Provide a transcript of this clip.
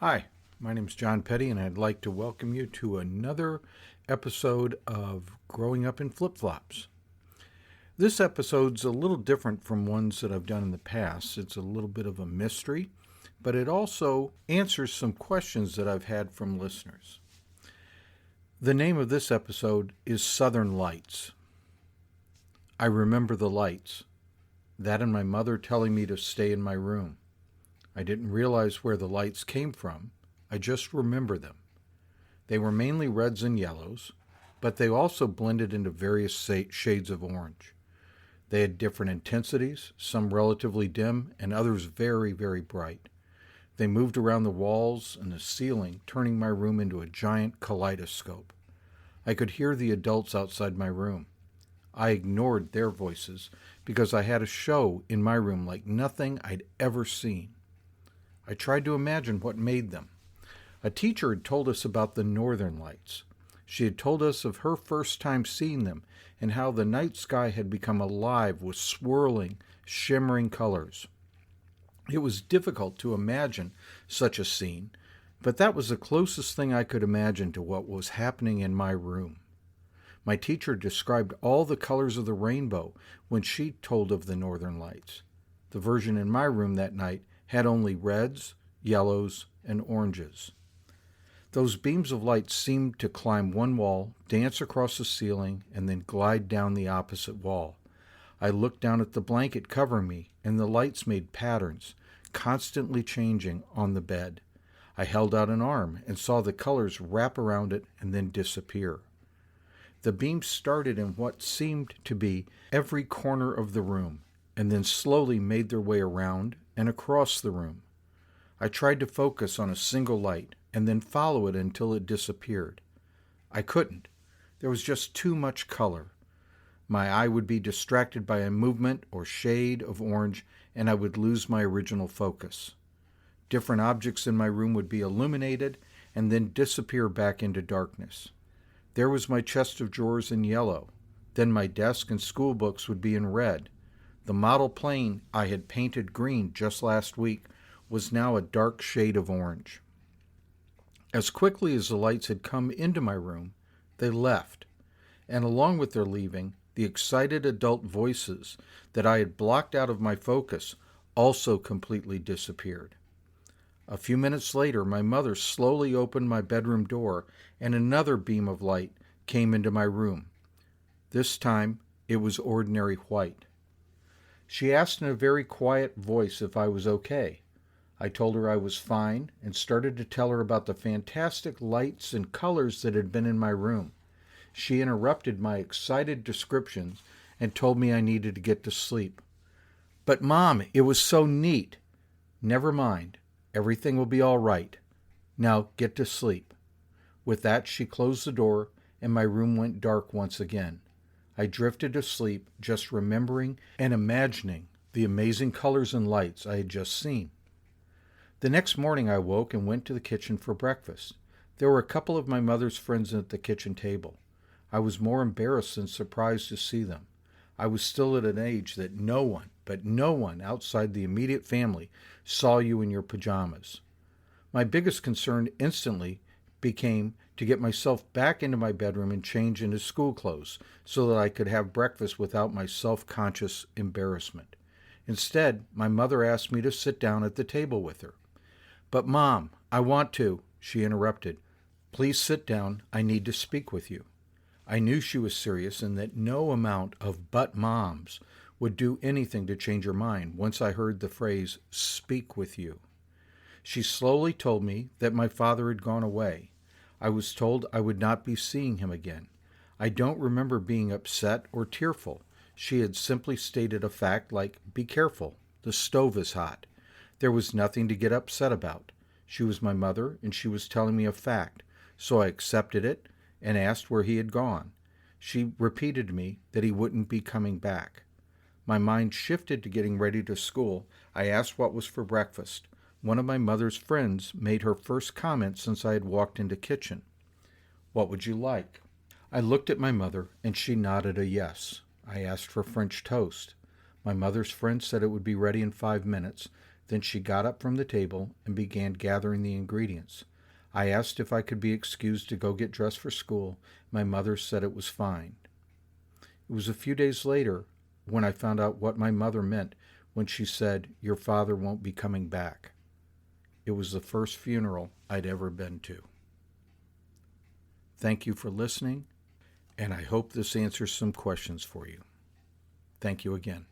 Hi, my name is John Petty, and I'd like to welcome you to another episode of Growing Up in Flip Flops. This episode's a little different from ones that I've done in the past. It's a little bit of a mystery, but it also answers some questions that I've had from listeners. The name of this episode is Southern Lights. I remember the lights, that and my mother telling me to stay in my room. I didn't realize where the lights came from. I just remember them. They were mainly reds and yellows, but they also blended into various shades of orange. They had different intensities, some relatively dim and others very, very bright. They moved around the walls and the ceiling, turning my room into a giant kaleidoscope. I could hear the adults outside my room. I ignored their voices because I had a show in my room like nothing I'd ever seen. I tried to imagine what made them. A teacher had told us about the northern lights. She had told us of her first time seeing them and how the night sky had become alive with swirling, shimmering colors. It was difficult to imagine such a scene, but that was the closest thing I could imagine to what was happening in my room. My teacher described all the colors of the rainbow when she told of the northern lights. The version in my room that night had only reds, yellows, and oranges. Those beams of light seemed to climb one wall, dance across the ceiling, and then glide down the opposite wall. I looked down at the blanket covering me, and the lights made patterns, constantly changing on the bed. I held out an arm and saw the colors wrap around it and then disappear. The beams started in what seemed to be every corner of the room, and then slowly made their way around and across the room. I tried to focus on a single light and then follow it until it disappeared. I couldn't. There was just too much color. My eye would be distracted by a movement or shade of orange, and I would lose my original focus. Different objects in my room would be illuminated and then disappear back into darkness. There was my chest of drawers in yellow. Then my desk and school books would be in red. The model plane I had painted green just last week was now a dark shade of orange. As quickly as the lights had come into my room, they left, and along with their leaving, the excited adult voices that I had blocked out of my focus also completely disappeared. A few minutes later, my mother slowly opened my bedroom door, and another beam of light came into my room. This time, it was ordinary white. She asked in a very quiet voice if I was okay. I told her I was fine and started to tell her about the fantastic lights and colors that had been in my room. She interrupted my excited descriptions and told me I needed to get to sleep. "But Mom, it was so neat." "Never mind. Everything will be all right. Now get to sleep." With that, she closed the door and my room went dark once again. I drifted to sleep, just remembering and imagining the amazing colors and lights I had just seen. The next morning I woke and went to the kitchen for breakfast. There were a couple of my mother's friends at the kitchen table. I was more embarrassed than surprised to see them. I was still at an age that no one outside the immediate family saw you in your pajamas. My biggest concern instantly became to get myself back into my bedroom and change into school clothes so that I could have breakfast without my self-conscious embarrassment. Instead, my mother asked me to sit down at the table with her. "But Mom, I want to," she interrupted. "Please sit down. I need to speak with you." I knew she was serious and that no amount of "but moms" would do anything to change her mind once I heard the phrase "speak with you." She slowly told me that my father had gone away. I was told I would not be seeing him again. I don't remember being upset or tearful. She had simply stated a fact like, "Be careful, the stove is hot." There was nothing to get upset about. She was my mother, and she was telling me a fact, so I accepted it and asked where he had gone. She repeated to me that he wouldn't be coming back. My mind shifted to getting ready to school. I asked what was for breakfast. One of my mother's friends made her first comment since I had walked into the kitchen. "What would you like?" I looked at my mother, and she nodded a yes. I asked for French toast. My mother's friend said it would be ready in 5 minutes. Then she got up from the table and began gathering the ingredients. I asked if I could be excused to go get dressed for school. My mother said it was fine. It was a few days later when I found out what my mother meant when she said, "Your father won't be coming back." It was the first funeral I'd ever been to. Thank you for listening, and I hope this answers some questions for you. Thank you again.